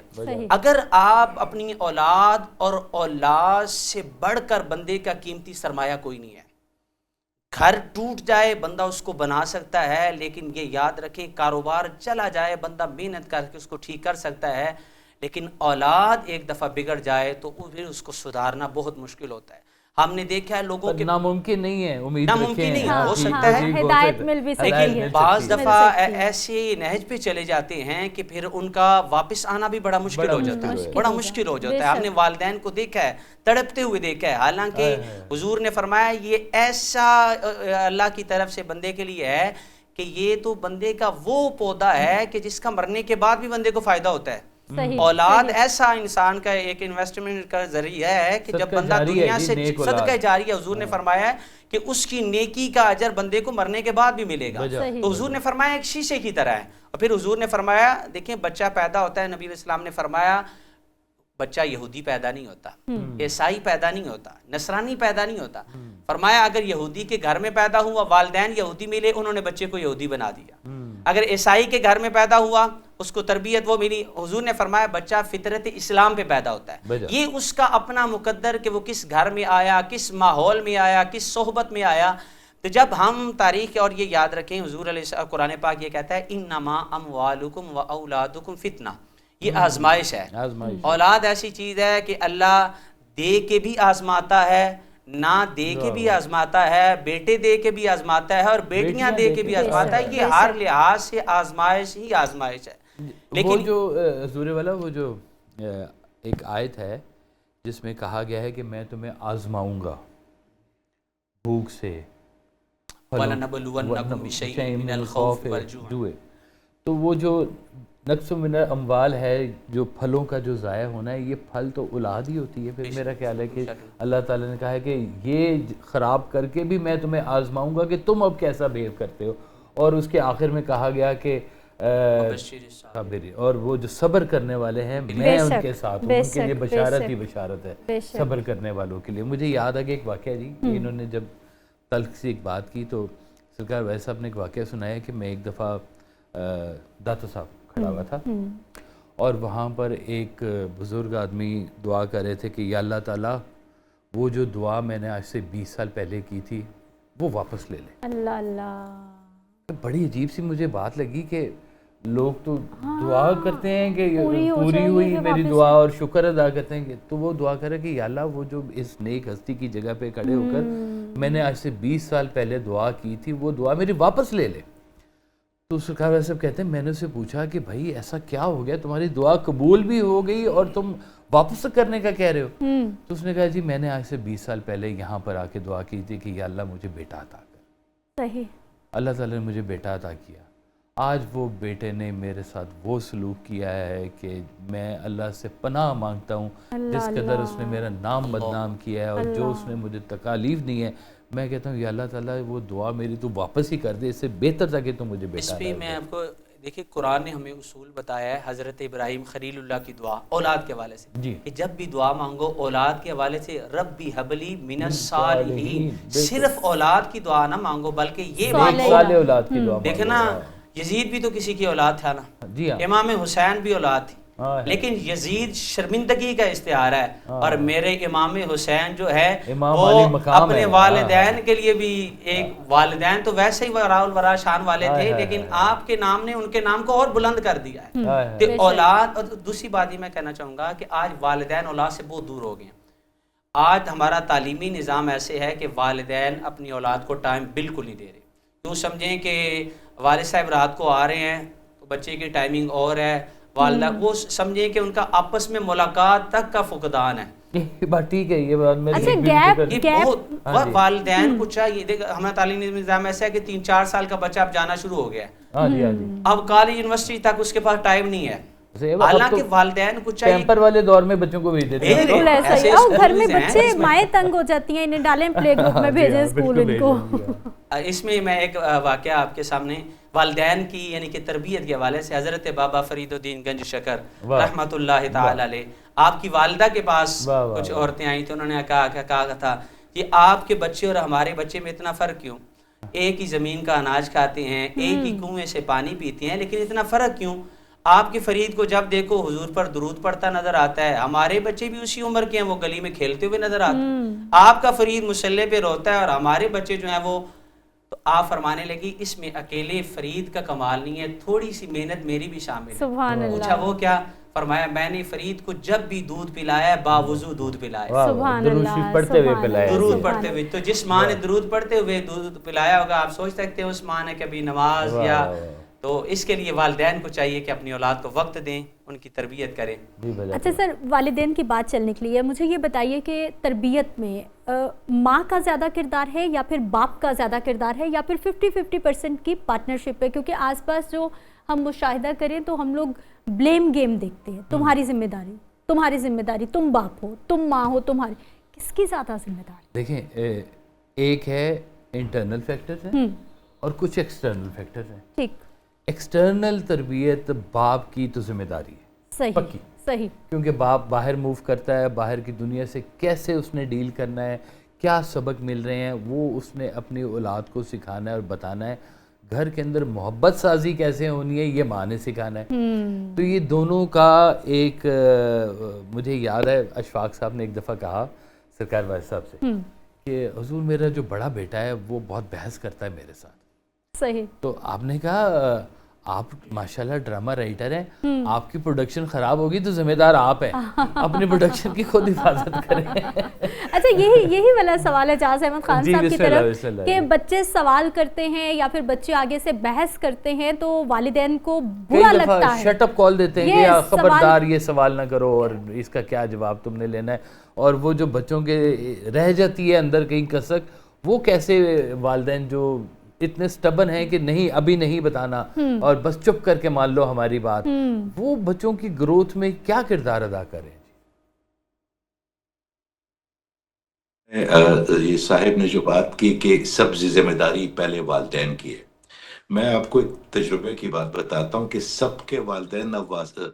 اگر آپ اپنی اولاد اور اولاد سے بڑھ کر بندے کا قیمتی سرمایہ کوئی نہیں ہے. گھر ٹوٹ جائے بندہ اس کو بنا سکتا ہے، لیکن یہ یاد رکھیں کاروبار چلا جائے بندہ محنت کر کے اس کو ٹھیک کر سکتا ہے، لیکن اولاد ایک دفعہ بگڑ جائے تو پھر اس کو سدھارنا بہت مشکل ہوتا ہے. ہم نے دیکھا ہے لوگوں کے ناممکن نہیں ہے، امید ناممکن نہیں ہو سکتا ہے، ہدایت مل بھی سکتی ہے، لیکن بعض دفعہ ایسے نہج پہ چلے جاتے ہیں کہ پھر ان کا واپس آنا بھی بڑا مشکل ہو جاتا ہے، بڑا مشکل ہو جاتا ہے. ہم نے والدین کو دیکھا ہے تڑپتے ہوئے دیکھا ہے، حالانکہ حضور نے فرمایا یہ ایسا اللہ کی طرف سے بندے کے لیے ہے کہ یہ تو بندے کا وہ پودا ہے کہ جس کا مرنے کے بعد بھی بندے کو فائدہ ہوتا ہے. اولاد ایسا انسان کا ایک انویسٹمنٹ کا ذریعہ ہے کہ جب بندہ دنیا سے صدقہ جاریہ، حضور نے فرمایا کہ اس کی نیکی کا اجر بندے کو مرنے کے بعد بھی ملے گا. تو حضور نے فرمایا ایک شیشے کی طرح ہے. اور پھر حضور نے فرمایا دیکھیں بچہ پیدا ہوتا ہے، نبی علیہ السلام نے فرمایا بچہ یہودی پیدا نہیں ہوتا، عیسائی پیدا نہیں ہوتا، نصرانی پیدا نہیں ہوتا. فرمایا اگر یہودی کے گھر میں پیدا ہوا، والدین یہودی ملے، انہوں نے بچے کو یہودی بنا دیا. اگر عیسائی کے گھر میں پیدا ہوا، اس کو تربیت وہ ملی، حضور نے فرمایا بچہ فطرت اسلام پہ پیدا ہوتا ہے. یہ اس کا اپنا مقدر کہ وہ کس گھر میں آیا، کس ماحول میں آیا، کس صحبت میں آیا. تو جب ہم تاریخ اور یہ یاد رکھیں، حضور علیہ السلام قرآن پاک یہ کہتا ہے انما اموالکم و اولادکم فتنہ، یہ آزمائش ہے. اولاد ایسی چیز ہے کہ اللہ دے کے بھی آزماتا ہے، نہ دے کے بھی آزماتا ہے، بیٹے دے کے بھی آزماتا ہے اور بیٹیاں دے کے بھی آزماتا ہے. یہ ہر لحاظ سے آزمائش ہی آزمائش ہے. لیکن وہ جو حضور والا وہ جو ایک آیت ہے جس میں کہا گیا ہے کہ میں تمہیں آزماؤں گا بھوک سے، وَلَنَبْلُوَنَّكُمْ بِشَيْءٍ مِّنَ الْخَوْفِ وَالْجُوعِ، تو وہ جو نقص من اموال ہے، جو پھلوں کا جو ضائع ہونا ہے، یہ پھل تو اولاد ہی ہوتی ہے. پھر میرا خیال ہے کہ اللہ تعالیٰ نے کہا ہے کہ یہ خراب کر کے بھی میں تمہیں آزماؤں گا کہ تم اب کیسا بیہیو کرتے ہو. اور اس کے آخر میں کہا گیا کہ اور وہ جو صبر کرنے والے ہیں میں ان کے ساتھ ہوں. ان کے لیے بشارت ہی بشارت ہے صبر کرنے والوں کے لیے. مجھے یاد آ گیا ایک واقعہ جی، انہوں نے جب تلخ سے ایک بات کی تو سرکار ویسا صاحب نے ایک واقعہ سنایا کہ میں ایک دفعہ داتا صاحب کھڑا ہوا تھا اور وہاں پر ایک بزرگ آدمی دعا کر رہے تھے کہ یا اللہ تعالیٰ وہ جو دعا میں نے آج سے 20 سال پہلے کی تھی وہ واپس لے لے. اللہ اللہ. بڑی عجیب سی مجھے بات لگی کہ لوگ تو دعا کرتے ہیں کہ پوری ہوئی میری دعا اور شکر ادا کرتے ہیں، تو وہ دعا کرے کہ یا اللہ وہ جو اس نیک ہستی کی جگہ پہ کھڑے ہو کر میں نے آج سے 20 سال پہلے دعا کی تھی وہ دعا میری واپس لے لے. تو سرکار صاحب کہتے ہیں میں نے اسے پوچھا کہ بھائی ایسا کیا ہو گیا، تمہاری دعا قبول بھی ہو گئی اور تم واپس کرنے کا کہہ رہے ہو؟ تو اس نے کہا جی میں نے آج سے 20 سال پہلے یہاں پر آ کے دعا کی تھی کہ یا اللہ مجھے بیٹا عطا کر. صحیح. اللہ تعالیٰ نے مجھے بیٹا عطا کیا. آج وہ بیٹے نے میرے ساتھ وہ سلوک کیا ہے کہ میں اللہ سے پناہ مانگتا ہوں جس قدر اس نے میرا نام بدنام کیا ہے اور جو اس نے مجھے تکالیف دی ہے. میں کہتا ہوں یا اللہ تعالیٰ وہ دعا میری تو واپس ہی کر دے، اس سے بہتر تھا کہ تم مجھے بیٹا. اس پہ میں آپ کو دیکھیں قرآن نے ہمیں اصول بتایا ہے. حضرت ابراہیم خلیل اللہ کی دعا اولاد کے حوالے سے جی کہ جب بھی دعا مانگو اولاد کے حوالے سے ربی حبلی من الصالحین، صرف اولاد کی دعا نہ مانگو بلکہ یہ اولاد کی دعا. دیکھنا یزید بھی تو کسی کی اولاد تھا نا جی، امام حسین بھی اولاد تھی لیکن یزید شرمندگی کا استعارہ ہے اور میرے امام حسین جو ہے وہ اپنے والدین کے لیے بھی ایک والدین تو ویسے ہی وراء الورا شان والے تھے لیکن آپ کے نام نے ان کے نام کو اور بلند کر دیا ہے. تو اولاد، اور دوسری بات یہ میں کہنا چاہوں گا کہ آج والدین اولاد سے بہت دور ہو گئے ہیں. آج ہمارا تعلیمی نظام ایسے ہے کہ والدین اپنی اولاد کو ٹائم بالکل نہیں دے رہے. یوں سمجھیں کہ والد صاحب رات کو آ رہے ہیں تو بچے کی ٹائمنگ اور ہے، والدہ وہ سمجھیں کہ ان کا آپس میں ملاقات تک کا فقدان ہے. بات ٹھیک ہے، یہ بات میں اچھا گیپ بہت والدین کو چاہیے. دیکھ ہمارا تعلیمی نظام ایسا ہے کہ 3-4 سال کا بچہ اب جانا شروع ہو گیا ہے، اب کالج یونیورسٹی تک اس کے پاس ٹائم نہیں ہے. حالانکہ والدین کو چاہیے کیمپر والے دور میں بچوں کو بھیج دیتے ہیں. بالکل ایسا ہی. اور گھر میں بچے مائیں تنگ ہو جاتی ہیں، انہیں ڈالیں پلے گروپ میں، بھیجیں اسکول ان کو. اس میں میں ایک واقعہ آپ کے سامنے والدین کی یعنی کہ تربیت کے حوالے سے، حضرت بابا فرید الدین گنج شکر رحمۃ اللہ تعالی علیہ، آپ کی والدہ کے پاس کچھ عورتیں آئیں تو انہوں نے کہا تھا کہ آپ کے بچے اور ہمارے بچے میں اتنا فرق کیوں؟ ایک ہی زمین کا اناج کھاتے ہیں، ایک ہی کنویں سے پانی پیتے ہیں، لیکن اتنا فرق کیوں؟ آپ کے فرید کو جب دیکھو حضور پر درود پڑھتا نظر آتا ہے، ہمارے بچے بھی اسی عمر کے ہیں، وہ گلی میں کھیلتے ہوئے نظر آتے ہیں. آپ کا فرید مصلی پہ روتا ہے اور ہمارے بچے جو ہیں وہ. تو آپ فرمانے لگی اس میں اکیلے فرید کا کمال نہیں ہے، تھوڑی سی محنت میری بھی شامل ہے. سبحان اللہ. پوچھا وہ کیا؟ فرمایا میں نے فرید کو جب بھی دودھ پلایا ہے باوضو دودھ پلایا. سبحان اللہ. پڑھتے ہوئے پلایا، درود پڑھتے ہوئے. تو جس ماں نے درود پڑھتے ہوئے دودھ پلایا ہوگا، آپ سوچ سکتے ہیں اس ماں نے کبھی نماز یا. تو اس کے لیے والدین کو چاہیے کہ اپنی اولاد کو وقت دیں، ان کی تربیت کریں. اچھا سر، والدین کی بات چلنے کے لیے مجھے یہ بتائیے کہ تربیت میں ماں کا زیادہ کردار ہے یا پھر باپ کا زیادہ کردار ہے یا پھر 50-50% کی پارٹنرشپ ہے؟ کیونکہ آس پاس جو ہم مشاہدہ کریں تو ہم لوگ بلیم گیم دیکھتے ہیں، تمہاری ذمہ داری، تمہاری ذمہ داری، تم باپ ہو، تم ماں ہو، تمہاری. کس کی زیادہ ذمہ داری؟ دیکھیں، ایک ہے انٹرنل فیکٹرز ہیں اور کچھ ایکسٹرنل فیکٹرز ہیں. ٹھیک. ایکسٹرنل تربیت باپ کی تو ذمہ داری ہے، صحیح صحیح، کیونکہ باپ باہر موو کرتا ہے، باہر کی دنیا سے کیسے اس نے ڈیل کرنا ہے، کیا سبق مل رہے ہیں، وہ اس نے اپنی اولاد کو سکھانا ہے اور بتانا ہے. گھر کے اندر محبت سازی کیسے ہونی ہے یہ ماں نے سکھانا ہے. تو یہ دونوں کا ایک مجھے یاد ہے اشفاق صاحب نے ایک دفعہ کہا سرکار واحد صاحب سے کہ حضور میرا جو بڑا بیٹا ہے وہ بہت بحث کرتا ہے میرے ساتھ. صحیح. تو آپ نے کہا آپ ماشاءاللہ ڈرامہ رائٹر ہیں، آپ کی پروڈکشن خراب ہوگی تو ذمہ دار آپ ہیں، اپنی پروڈکشن کی خود حفاظت کریں. اچھا یہی والا سوال ہے جاز احمد خان صاحب کی طرف کہ بچے سوال کرتے ہیں یا پھر بچے آگے سے بحث کرتے ہیں تو والدین کو برا لگتا ہے، شٹ اپ کال دیتے ہیں کہ خبردار یہ سوال نہ کرو اور اس کا کیا جواب تم نے لینا ہے. اور وہ جو بچوں کے رہ جاتی ہے اندر کہیں کسک، وہ کیسے والدین جو اتنے سٹبن ہیں کہ نہیں ابھی نہیں بتانا اور بس چپ کر کے مان لو ہماری بات، وہ بچوں کی گروتھ میں کیا کردار ادا کریں؟ یہ صاحب نے جو بات کی کہ سب ذمہ داری پہلے والدین کی ہے، میں آپ کو ایک تجربے کی بات بتاتا ہوں کہ سب کے والدین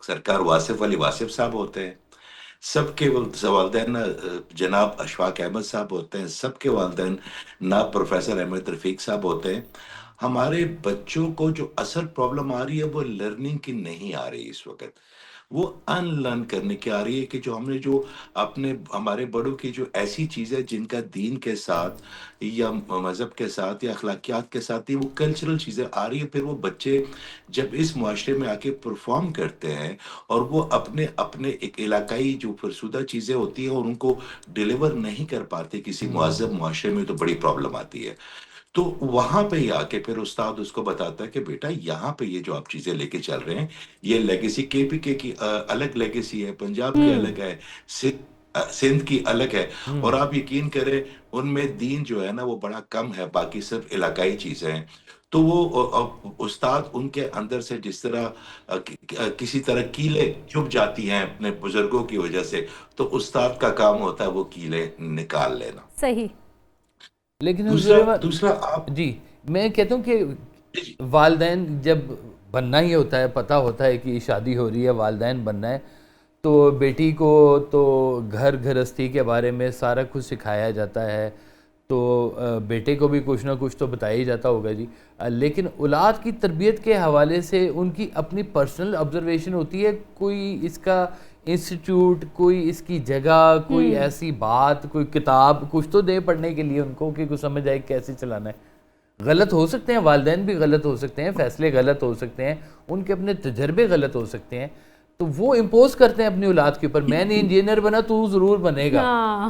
سرکار واصف علی واصف صاحب ہوتے ہیں، سب کے والدین جناب اشفاق احمد صاحب ہوتے ہیں، سب کے والدین ناب پروفیسر احمد رفیق صاحب ہوتے ہیں. ہمارے بچوں کو جو اصل پرابلم آ رہی ہے وہ لرننگ کی نہیں آ رہی اس وقت، وہ ان لرن کرنے کی آ رہی ہے کہ جو ہم نے جو ہمارے بڑوں کی جو ایسی چیزیں جن کا دین کے ساتھ یا مذہب کے ساتھ یا اخلاقیات کے ساتھ ہی وہ کلچرل چیزیں آ رہی ہیں، پھر وہ بچے جب اس معاشرے میں آ کے پرفارم کرتے ہیں اور وہ اپنے ایک علاقائی جو فرسودہ چیزیں ہوتی ہیں اور ان کو ڈیلیور نہیں کر پاتے کسی مہذب معاشرے میں، تو بڑی پرابلم آتی ہے. تو وہاں پہ ہی آ کے پھر استاد اس کو بتاتا ہے کہ بیٹا یہاں پہ یہ جو آپ چیزیں لے کے چل رہے ہیں، یہ لیگیسی کے پی کے کی الگ لیگیسی ہے، پنجاب کی الگ ہے، سندھ کی الگ ہے، اور آپ یقین کریں ان میں دین جو ہے نا وہ بڑا کم ہے، باقی صرف علاقائی چیزیں ہیں. تو وہ استاد ان کے اندر سے جس طرح کسی طرح کیلیں چھپ جاتی ہیں اپنے بزرگوں کی وجہ سے، تو استاد کا کام ہوتا ہے وہ کیلیں نکال لینا. صحیح. لیکن دوسرا آپ جی میں کہتا ہوں کہ والدین جب بننا ہی ہوتا ہے، پتہ ہوتا ہے کہ شادی ہو رہی ہے، والدین بننا ہے، تو بیٹی کو تو گھر گھرستی کے بارے میں سارا کچھ سکھایا جاتا ہے، تو بیٹے کو بھی کچھ نہ کچھ تو بتایا ہی جاتا ہوگا جی. لیکن اولاد کی تربیت کے حوالے سے ان کی اپنی پرسنل آبزرویشن ہوتی ہے، کوئی اس کا انسٹیٹیوٹ، کوئی اس کی جگہ، کوئی ایسی بات، کوئی کتاب کچھ تو دے پڑھنے کے لیے ان کو کہ کچھ سمجھ آئے کیسے چلانا ہے. غلط ہو سکتے ہیں، والدین بھی غلط ہو سکتے ہیں، فیصلے غلط ہو سکتے ہیں، ان کے اپنے تجربے غلط ہو سکتے ہیں، تو وہ امپوز کرتے ہیں اپنی اولاد کے اوپر، میں نے انجینئر بنا تو ضرور بنے گا.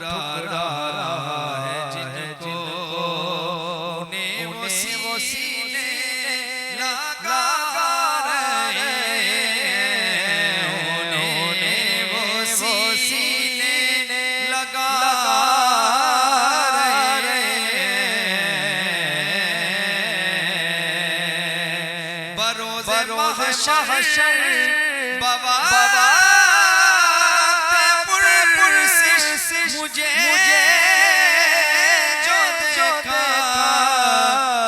رہا ہے جن کو انہیں وہ سینے لگا رہے ہیں، انہیں وہ سینے لگا رہے ہیں۔ بروز محشر مجھے جو دیکھا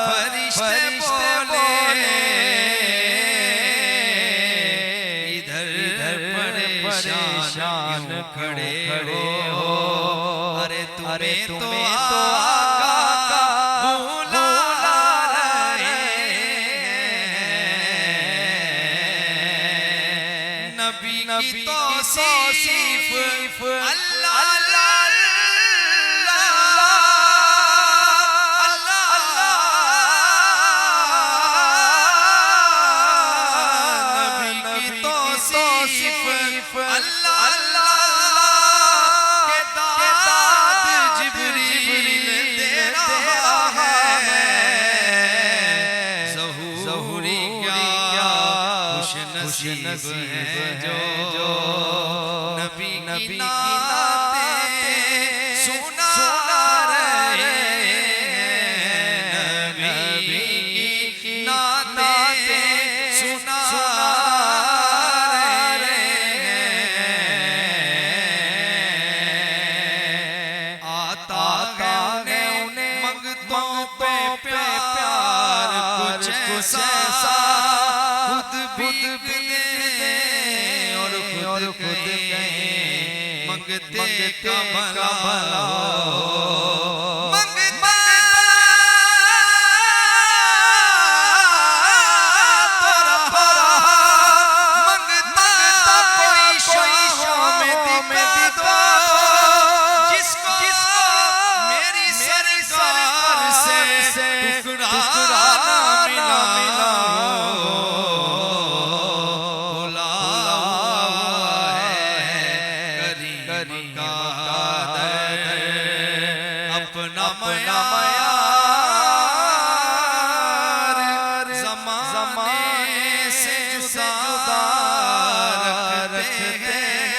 فرشتے بولے ادھر پریشان کھڑے ہو، ارے تمہیں تو آقا بلا رہے ہیں۔ نبی کی توصیف اللہ نصیب ہے جو نبی کی نعتیں سنا رہے ہیں، نبی کی نعتیں سنا رہے ہیں۔ آتا ہے انہیں منگتوں پہ پیار کچھ ایسا خود خود کہیں منگتے کا بھلا ہو، منگتا تو رہا، منگتا کوئی شاہ میں دکھا دو جس کو میری سرکار سے ٹکڑا نہ ملا ہو۔ اپنا معیار زمانے سے جدا رکھتے ہیں،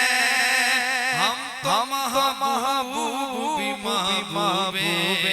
ہم تو محبوب محبوب